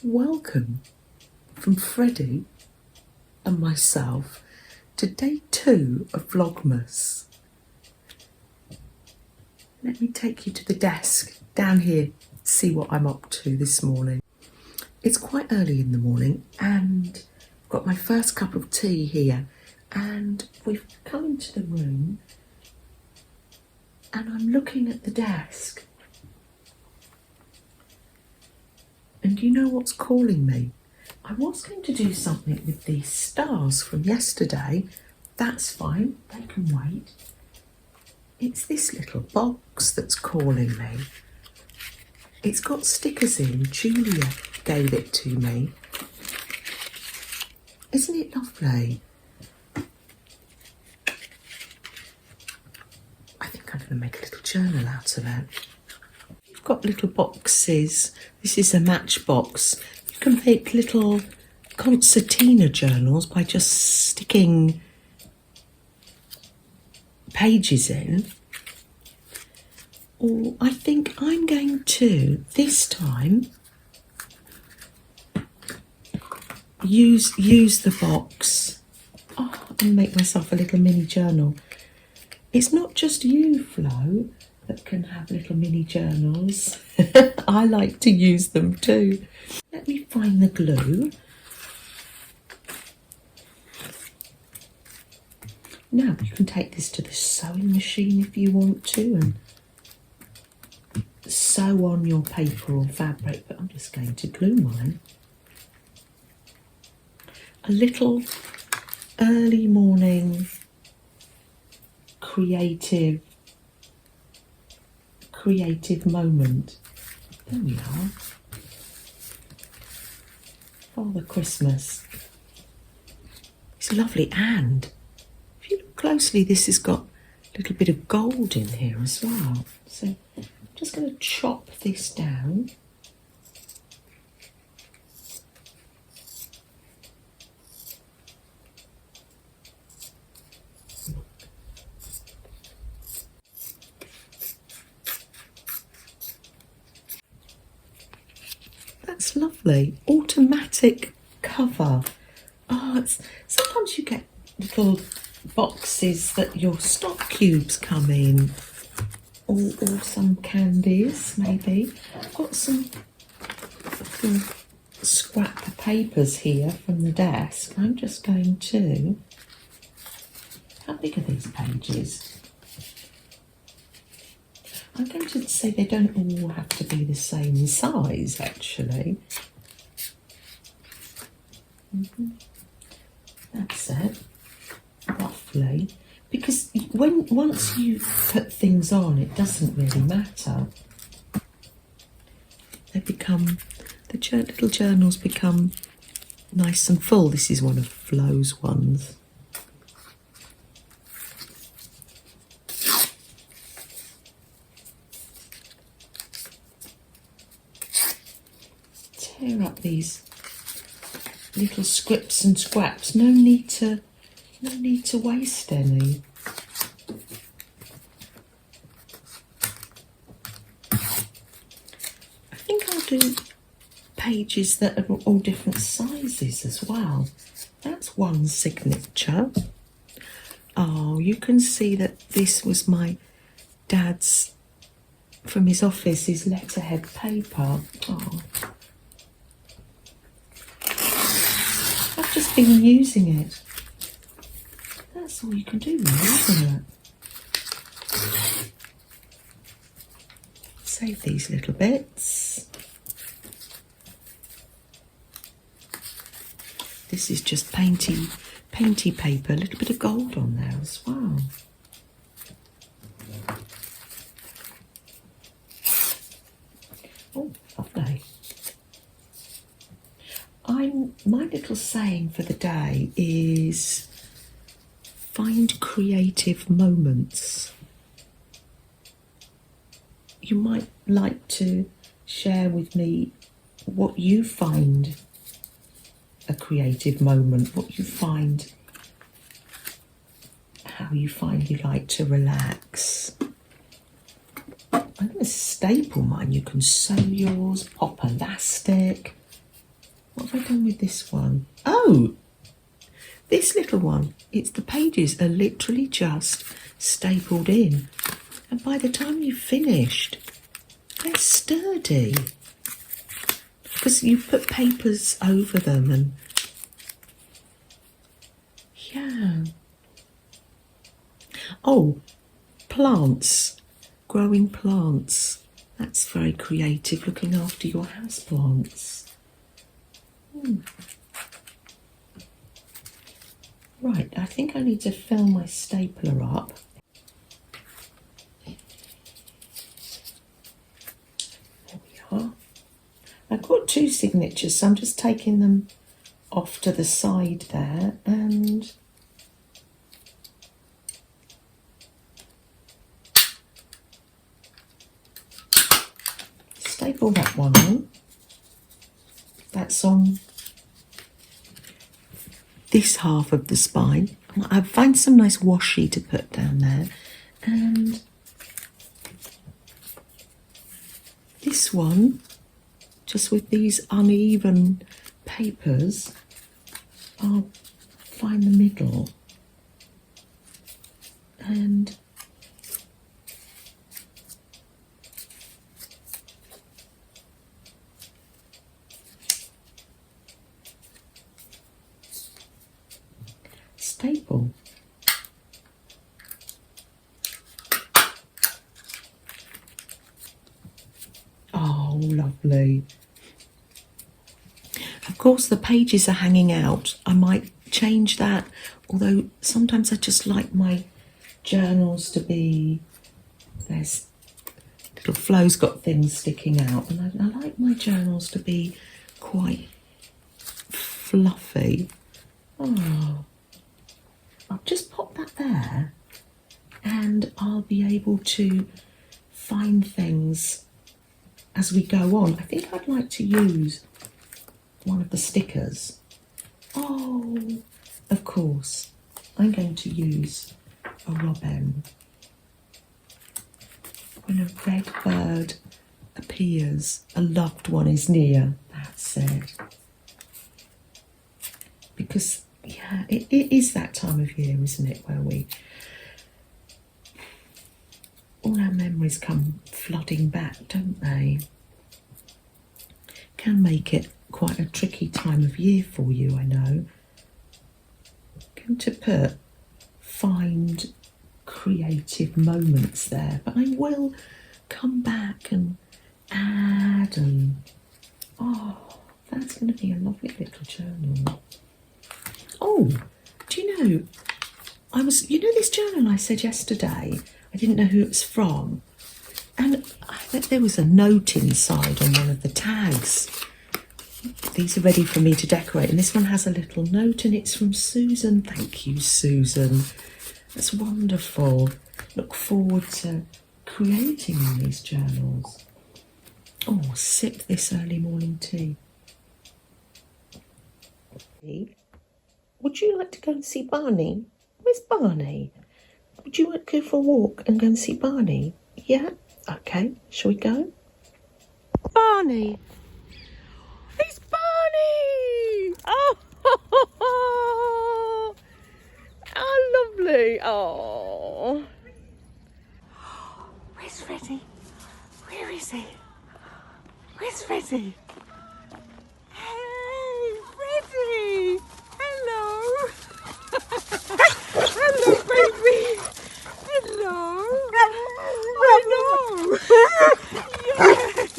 Welcome from Freddie and myself to day 2 of Vlogmas. Let me take you to the desk down here, see what I'm up to this morning. It's quite early in the morning and I've got my first cup of tea here, and we've come into the room and I'm looking at the desk. And you know what's calling me? I was going to do something with these stars from yesterday. That's fine, they can wait. It's this little box that's calling me. It's got stickers in. Julia gave it to me. Isn't it lovely? I think I'm going to make a little journal out of it. You've got little boxes. This is a matchbox. You can make little concertina journals by just sticking pages in. Or I think I'm going to, this time, use the box and make myself a little mini journal. It's not just you, Flo, that can have little mini journals. I like to use them too. Let me find the glue. Now you can take this to the sewing machine if you want to and sew on your paper or fabric, but I'm just going to glue mine. A little early morning creative moment. There we are. Father Christmas. It's lovely, and if you look closely, this has got a little bit of gold in here as well. So I'm just going to chop this down. That's lovely. Automatic cover. Sometimes you get little boxes that your stock cubes come in, or some candies maybe. I've got some little scrap papers here from the desk. I'm just going to, how big are these pages? I'm going to say they don't all have to be the same size, actually. That's it, roughly. Because once you put things on, it doesn't really matter. They become, little journals become nice and full. This is one of Flo's ones. Tear up these little scripts and scraps. No need to waste any. I think I'll do pages that are all different sizes as well. That's one signature. Oh, you can see that this was my dad's, from his office, his letterhead paper. Oh. I've just been using it. That's all you can do, really, isn't it? Save these little bits. This is just painty paper, a little bit of gold on there as well. Oh, lovely. My little saying for the day is find creative moments. You might like to share with me what you find a creative moment, what you find, how you find you like to relax. I'm going to staple mine. You can sew yours, pop elastic. What have I done with this one? Oh, this little one. It's the pages are literally just stapled in. And by the time you've finished, they're sturdy. Because you put papers over them and yeah. Oh, plants. Growing plants. That's very creative, looking after your house plants. Right, I think I need to fill my stapler up. There we are. I've got 2 signatures, so I'm just taking them off to the side there and staple that one on. That's on this half of the spine. I'll find some nice washi to put down there. And this one, just with these uneven papers, I'll find the middle. And staple. Oh, lovely. Of course, the pages are hanging out. I might change that, although sometimes I just like my journals to be, there's little Flo's got things sticking out, and I like my journals to be quite fluffy. Oh, I'll just pop that there and I'll be able to find things as we go on. I think I'd like to use one of the stickers. Oh, of course, I'm going to use a robin. When a red bird appears, a loved one is near, that's it. Because, yeah, it is that time of year, isn't it, where all our memories come flooding back, don't they? Can make it quite a tricky time of year for you, I know. Going to find creative moments there, but I will come back and add, and oh, that's going to be a lovely little journal. Oh, do you know, this journal I said yesterday, I didn't know who it was from, and there was a note inside on one of the tags. These are ready for me to decorate, and this one has a little note, and it's from Susan. Thank you, Susan. That's wonderful. Look forward to creating these journals. Oh, sip this early morning tea. Would you like to go and see Barney? Where's Barney? Would you like to go for a walk and go and see Barney? Yeah? Okay, shall we go? Barney! It's Barney! Oh, oh lovely. Oh. Where's Freddie? Where is he? Where's Freddie? Hey, Freddie! Hello! Hello, baby! Hello! Hello! Yes!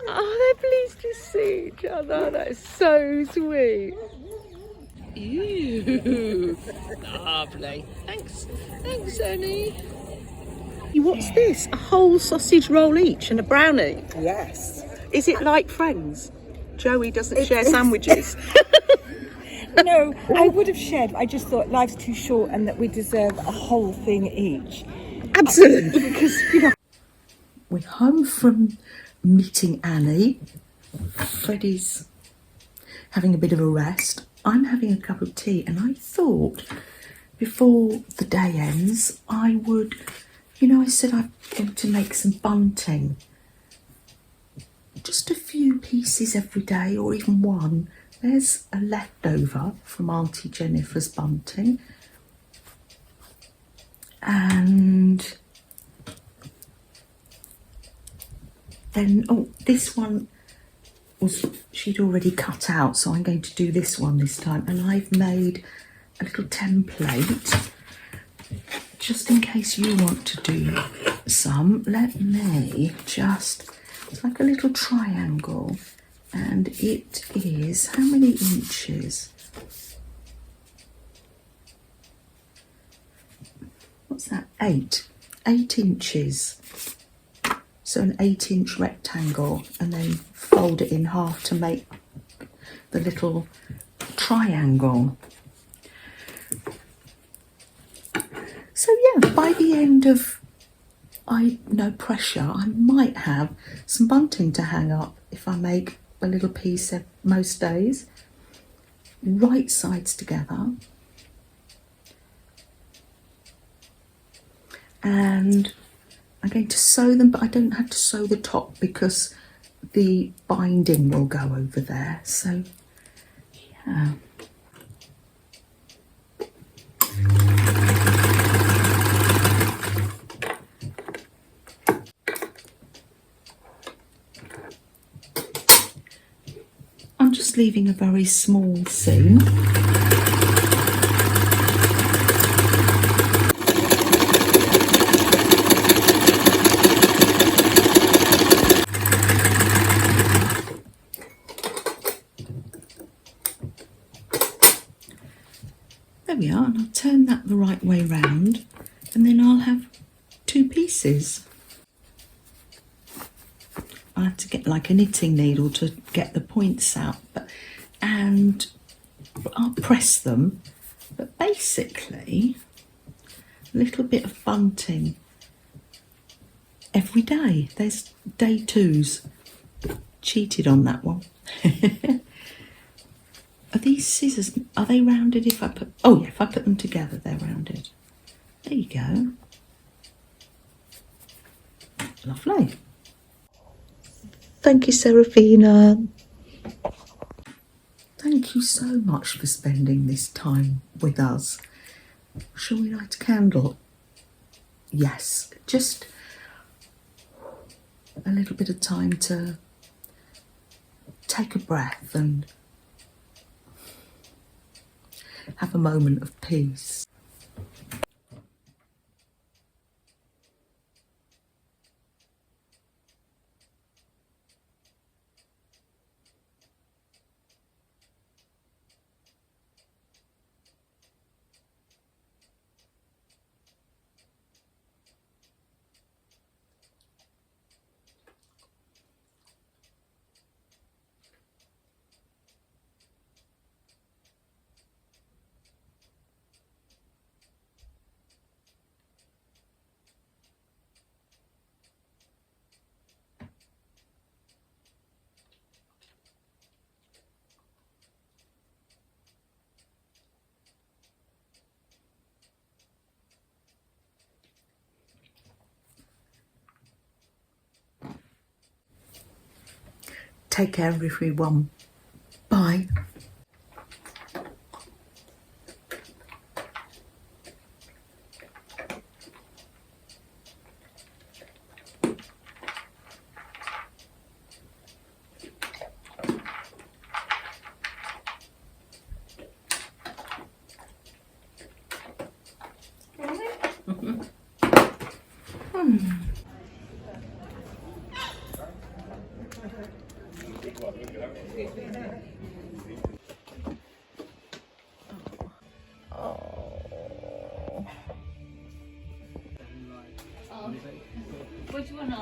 Oh, they're pleased to see each other. That's so sweet. Ew, lovely. Thanks, Annie. What's this? A whole sausage roll each and a brownie? Yes. Is it like Friends? Joey doesn't share sandwiches. No, I would have shared, but I just thought life's too short and that we deserve a whole thing each. Absolutely. Because, we're home from meeting Annie. Freddie's having a bit of a rest. I'm having a cup of tea, and I thought before the day ends I would You know, I said I'm going to make some bunting. Just a few pieces every day, or even one. There's a leftover from Auntie Jennifer's bunting. And then, oh, this one she'd already cut out, so I'm going to do this one this time. And I've made a little template, just in case you want to do some. Let me just, it's like a little triangle, and it is, how many inches? What's that? 8 inches. So an 8-inch rectangle, and then fold it in half to make the little triangle. So yeah, by the end of no pressure, I might have some bunting to hang up if I make a little piece most days. Right sides together. And I'm going to sew them, but I don't have to sew the top because the binding will go over there. So, yeah. I'm just leaving a very small seam. There we are, and I'll turn that the right way round, and then I'll have 2 pieces. I have to get like a knitting needle to get the points out, and I'll press them. But basically, a little bit of bunting every day. There's day 2s. Cheated on that one. Are these scissors, are they rounded if I put, oh yeah, if I put them together, they're rounded. There you go. Lovely. Thank you, Serafina. Thank you so much for spending this time with us. Shall we light a candle? Yes, just a little bit of time to take a breath and have a moment of peace. Take care, everyone. Bye. Which one?